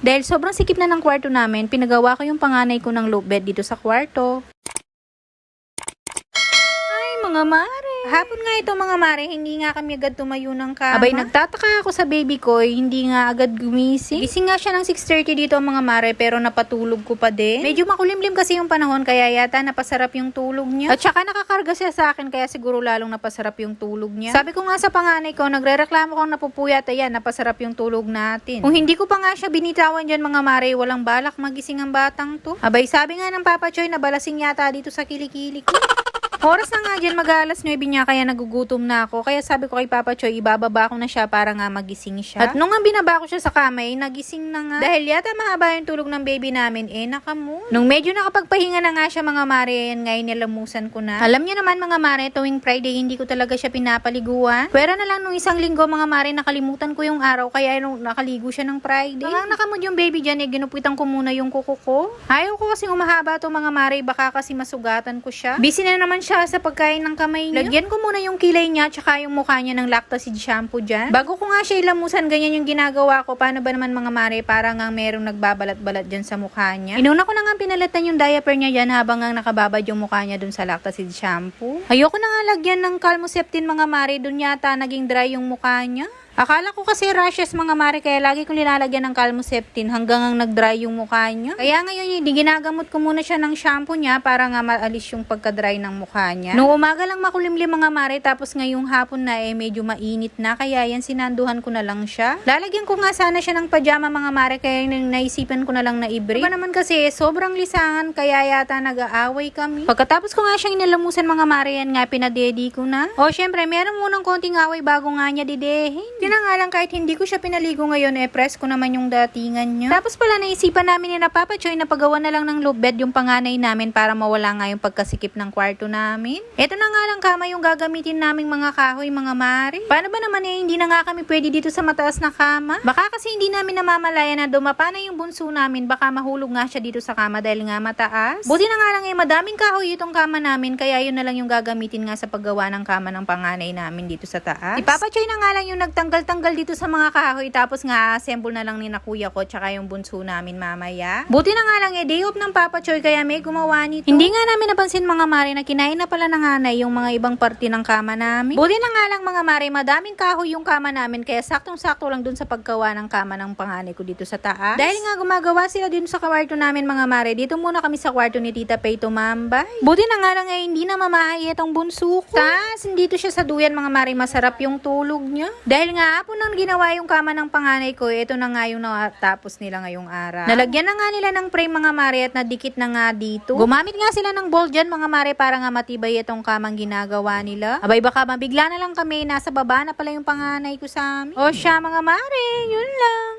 Dahil sobrang sikip na ng kwarto namin, pinagawa ko yung panganay ko ng loop bed dito sa kwarto. Mga mare. Hapon nga ito mga mare, hindi nga kami agad tumayo ng kama. Abay, nagtataka ako sa baby ko, hindi nga agad gumising. Gising nga siya ng 6:30 dito mga mare, pero napatulog ko pa din. Medyo makulimlim kasi yung panahon, kaya yata napasarap yung tulog niya. At saka nakakarga siya sa akin, kaya siguro lalong napasarap yung tulog niya. Sabi ko nga sa panganay ko, nagrereklamo kong napupuyat, ayan, napasarap yung tulog natin. Kung hindi ko pa nga siya binitawan dyan mga mare, walang balak magising ang batang to. Abay, sabi nga ng Papa Choy, nabalasing yata dito sa kilikili ko. Oras na nga dyan, mag-alas 9 niya, kaya nagugutom na ako. Kaya sabi ko kay Papa Choy, ibababa ko na siya para nga magising siya. At nung nga binaba ko siya sa kama, nagising na nga. Dahil yata mahaba yung tulog ng baby namin, nakamoon. Nung medyo nakapagpahinga na nga siya mga mare, yan nga nilamusan ko na. Alam niyo naman mga mare, tuwing Friday, hindi ko talaga siya pinapaliguan. Pwera na lang nung isang linggo mga mare, nakalimutan ko yung araw, kaya nung nakaligo siya ng Friday. Hanggang nakamod yung baby dyan, ginupitan ko muna yung kuko ko. Ayaw ko kasi umahaba to mga mare, baka kasi masugatan ko siya. Busy na naman siya sa pagkain ng kamay niya. Lagyan ko muna yung kilay niya tsaka yung mukha niya ng Lactacid shampoo dyan. Bago ko nga siya ilamusan, ganyan yung ginagawa ko. Paano ba naman mga mare, para nga merong nagbabalat-balat dyan sa mukha niya. Inuna ko na nga pinalatan yung diaper niya dyan habang nga nakababad yung mukha niya dun sa Lactacid shampoo. Ayoko na nga lagyan ng Calmoseptin mga mare, dun yata naging dry yung mukha niya. Akala ko kasi rashes mga mare, kaya lagi kong nilalagyan ng Calmoseptin hanggang ang nag-dry yung mukha niya. Kaya ngayon, ginagamot ko muna siya ng shampoo niya para nga maalis yung pagka-dry ng mukha niya. Noong umaga lang makulimlim mga mare, tapos ngayong hapon na medyo mainit na, kaya yan sinanduhan ko na lang siya. Lalagyan ko nga sana siya ng pajama mga mare, kaya naisipan ko na lang na i-break. Diba naman kasi sobrang lisangan, kaya yata nag-aaway kami. Pagkatapos ko nga siyang inalamusan mga mare, yan nga pinadedi ko na. O syempre, meron munang konting away bago nga niya didehin. Na nga lang, kahit hindi ko siya pinaligo ngayon, press ko naman yung datingan niya. Tapos pala naisipan namin ni na Papa Choy na pagawa na lang ng loop bed yung panganay namin para mawala nga yung pagkasikip ng kwarto namin. Ito na nga lang kama yung gagamitin naming mga kahoy mga mare. Paano ba naman hindi na nga kami pwede dito sa mataas na kama? Baka kasi hindi namin namamalayan na dumapa na yung bunso namin, baka mahulog nga siya dito sa kama dahil nga mataas. Buti na nga lang madaming kahoy itong kama namin, kaya yun na lang yung gagamitin nga sa paggawa ng kama ng panganay namin dito sa taas. Si Papa Choy na nga lang yung nagtanggal dito sa mga kahoy, tapos nga assemble na lang ni na kuya ko tsaka yung bunso namin mamaya. Buti na nga lang day off ng Papa Choy, kaya may gumawa nito. Hindi nga namin napansin mga mare na kinain na pala ng hanay yung mga ibang parte ng kama namin. Buti na nga lang mga mare, madaming kahoy yung kama namin, kaya saktong-sakto lang dun sa paggawa ng kama ng panganay ko dito sa taas. Dahil nga gumagawa sila din sa kwarto namin mga mare, dito muna kami sa kwarto ni Tita Pay tumambay. Buti na nga lang hindi na mamahay itong bunso ko. Tas, dito siya sa duyan mga mare, masarap yung tulog niya. Dahil nga hapon nang ginawa yung kama ng panganay ko, ito na nga yung natapos nila ngayong araw. Nalagyan na nga nila ng frame mga mare at nadikit na nga dito. Gumamit nga sila ng ball dyan mga mare para nga matibay itong kamang ginagawa nila. Abay, baka mabigla na lang kami, nasa baba na pala yung panganay ko sa amin. O siya mga mare, yun lang.